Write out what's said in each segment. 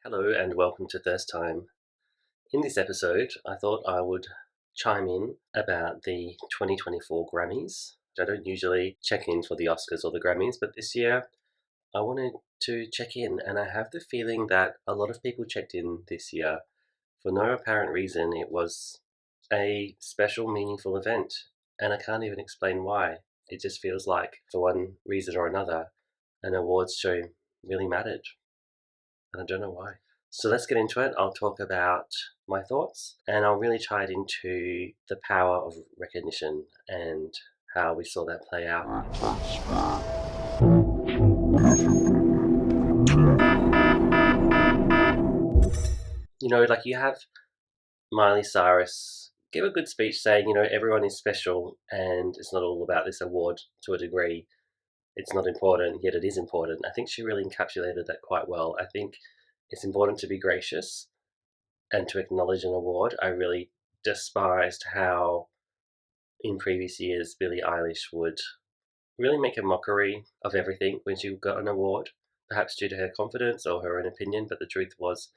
Hello and welcome to First Time. In this episode, I thought I would chime in about the 2024 Grammys. I don't usually check in for the Oscars or the Grammys, but this year I wanted to check in, and I have the feeling that a lot of people checked in this year. For no apparent reason, it was a special, meaningful event, and I can't even explain why. It just feels like, for one reason or another, an awards show really mattered, and I don't know why. So let's get into it. I'll talk about my thoughts and I'll really tie it into the power of recognition and how we saw that play out. Like you have Miley Cyrus give a good speech saying, everyone is special and it's not all about this award to a degree. It's not important, yet it is important. I think she really encapsulated that quite well. I think it's important to be gracious and to acknowledge an award. I really despised how in previous years Billie Eilish would really make a mockery of everything when she got an award, perhaps due to her confidence or her own opinion, but the truth was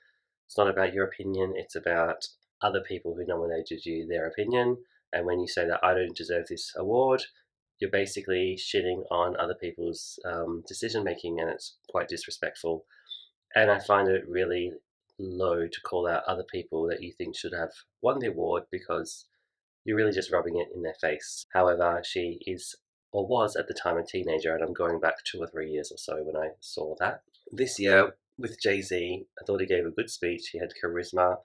it's not about your opinion, it's about other people who nominated you, their opinion. And when you say that I don't deserve this award, you're basically shitting on other people's decision making, and it's quite disrespectful. And I find it really low to call out other people that you think should have won the award because you're really just rubbing it in their face. However, she is or was at the time a teenager, and I'm going back 2 or 3 years or so when I saw that. This year with Jay-Z, I thought he gave a good speech. He had charisma.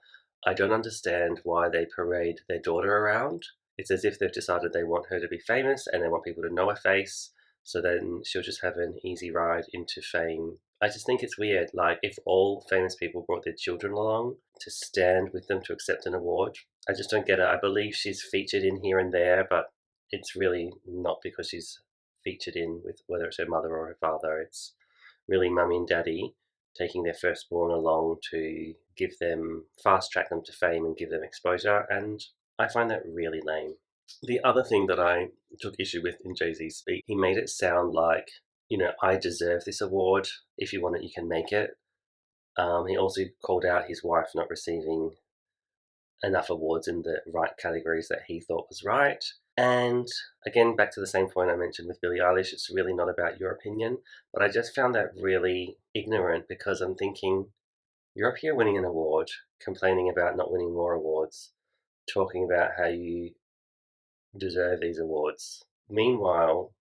I don't understand why they parade their daughter around. It's as if they've decided they want her to be famous and they want people to know her face, so then she'll just have an easy ride into fame. I just think it's weird. Like, if all famous people brought their children along to stand with them to accept an award, I just don't get it. I believe she's featured in here and there, but it's really not because she's featured in with whether it's her mother or her father. It's really mummy and daddy taking their firstborn along to give them, fast track them to fame and give them exposure. And I find that really lame. The other thing that I took issue with in Jay-Z's speech, he made it sound like, I deserve this award. If you want it, you can make it. He also called out his wife not receiving enough awards in the right categories that he thought was right. And again, back to the same point I mentioned with Billie Eilish, it's really not about your opinion. But I just found that really ignorant because I'm thinking, you're up here winning an award, complaining about not winning more awards, talking about how you deserve these awards. Meanwhile,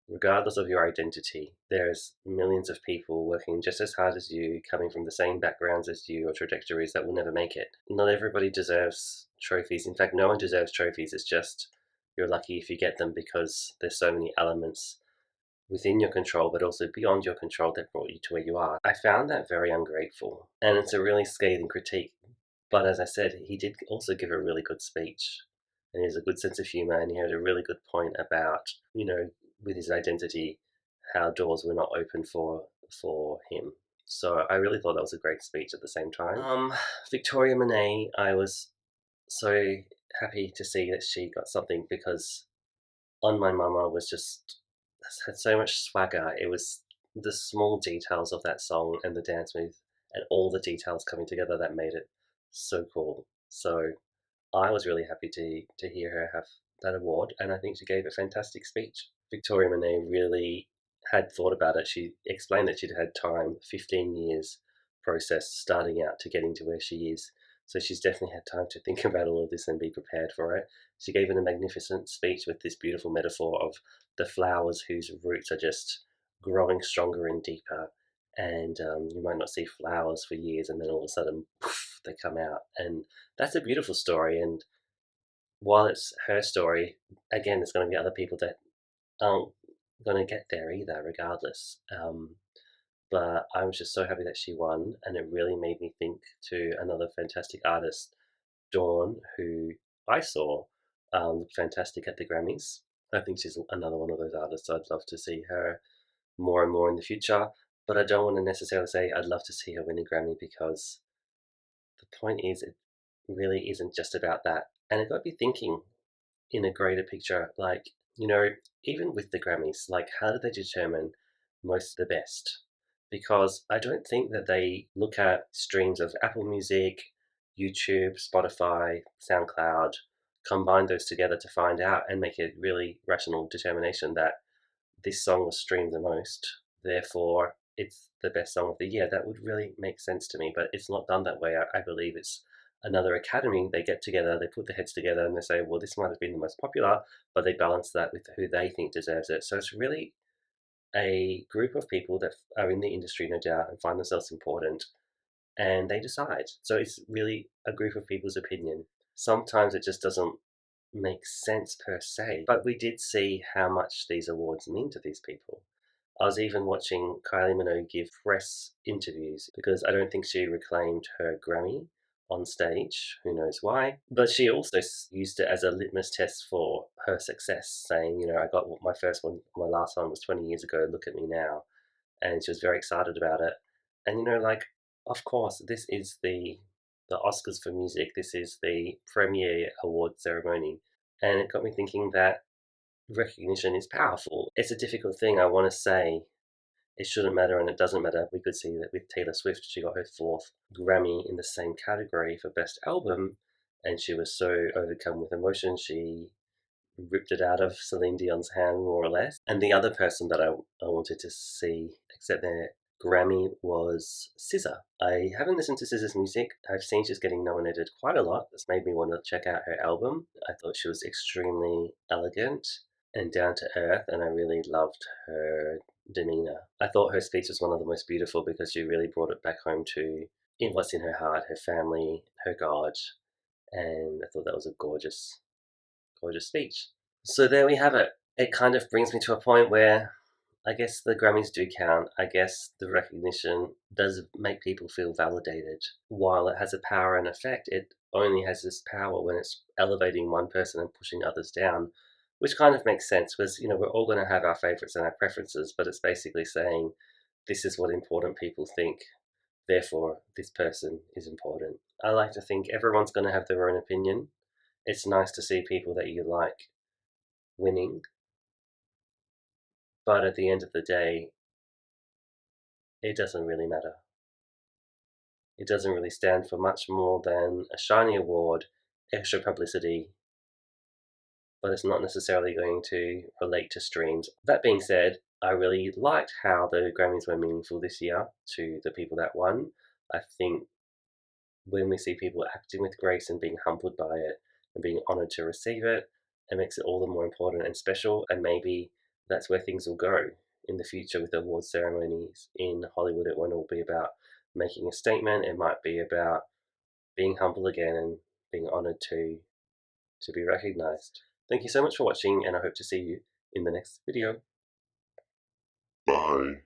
regardless of your identity, there's millions of people working just as hard as you, coming from the same backgrounds as you or trajectories that will never make it. Not everybody deserves trophies. In fact, no one deserves trophies. It's just you're lucky if you get them because there's so many elements within your control, but also beyond your control that brought you to where you are. I found that very ungrateful, and it's a really scathing critique. But as I said, he did also give a really good speech, and he has a good sense of humor, and he had a really good point about, with his identity, how doors were not open for him. So I really thought that was a great speech at the same time. Victoria Monet, I was so happy to see that she got something because On My Mama was just had so much swagger. It was the small details of that song and the dance move and all the details coming together that made it so cool. So I was really happy to hear her have that award, and I think she gave a fantastic speech. Victoria Monet really had thought about it. She explained that she'd had time, 15 years process starting out to getting to where she is. So she's definitely had time to think about all of this and be prepared for it. She gave it a magnificent speech with this beautiful metaphor of the flowers whose roots are just growing stronger and deeper. And you might not see flowers for years, and then all of a sudden, poof, they come out. And that's a beautiful story. And while it's her story, again, there's going to be other people that aren't going to get there either, regardless. But I was just so happy that she won, and it really made me think to another fantastic artist, Dawn, who I saw look fantastic at the Grammys. I think she's another one of those artists I'd love to see her more and more in the future. But I don't want to necessarily say I'd love to see her win a Grammy because the point is it really isn't just about that. And it got me thinking in a greater picture, like, even with the Grammys, like, how do they determine most of the best? because I don't think that they look at streams of Apple Music, YouTube, Spotify, SoundCloud, combine those together to find out and make a really rational determination that this song was streamed the most, therefore it's the best song of the year. That would really make sense to me, but it's not done that way. I believe it's another academy. They get together, they put their heads together, and they say, well, this might have been the most popular, but they balance that with who they think deserves it. So it's really a group of people that are in the industry, no doubt, and find themselves important, and they decide. So it's really a group of people's opinion. Sometimes it just doesn't make sense per se, but we did see how much these awards mean to these people. I was even watching Kylie Minogue give press interviews because I don't think she reclaimed her Grammy on stage. Who knows why? But she also used it as a litmus test for her success, saying, I got my first one, my last one was 20 years ago, look at me now. And she was very excited about it. And, like, of course, this is the Oscars for music. This is the premier award ceremony. And it got me thinking that recognition is powerful. It's a difficult thing. I want to say it shouldn't matter and it doesn't matter. We could see that with Taylor Swift, she got her fourth Grammy in the same category for Best Album, and she was so overcome with emotion, she ripped it out of Celine Dion's hand, more or less. And the other person that I wanted to see accept their Grammy was SZA. I haven't listened to SZA's music. I've seen she's getting nominated quite a lot. That's made me want to check out her album. I thought she was extremely elegant and down to earth, and I really loved her demeanor. I thought her speech was one of the most beautiful because she really brought it back home to what's in her heart, her family, her God, and I thought that was a gorgeous, gorgeous speech. So there we have it. It kind of brings me to a point where I guess the Grammys do count. I guess the recognition does make people feel validated. While it has a power and effect, it only has this power when it's elevating one person and pushing others down, which kind of makes sense because, we're all going to have our favorites and our preferences, but it's basically saying this is what important people think. Therefore, this person is important. I like to think everyone's going to have their own opinion. It's nice to see people that you like winning, but at the end of the day, it doesn't really matter. It doesn't really stand for much more than a shiny award, extra publicity, but it's not necessarily going to relate to streams. That being said, I really liked how the Grammys were meaningful this year to the people that won. I think when we see people acting with grace and being humbled by it and being honored to receive it, it makes it all the more important and special. And maybe that's where things will go in the future with award ceremonies in Hollywood. It won't all be about making a statement. It might be about being humble again and being honored to be recognized. Thank you so much for watching, and I hope to see you in the next video. Bye.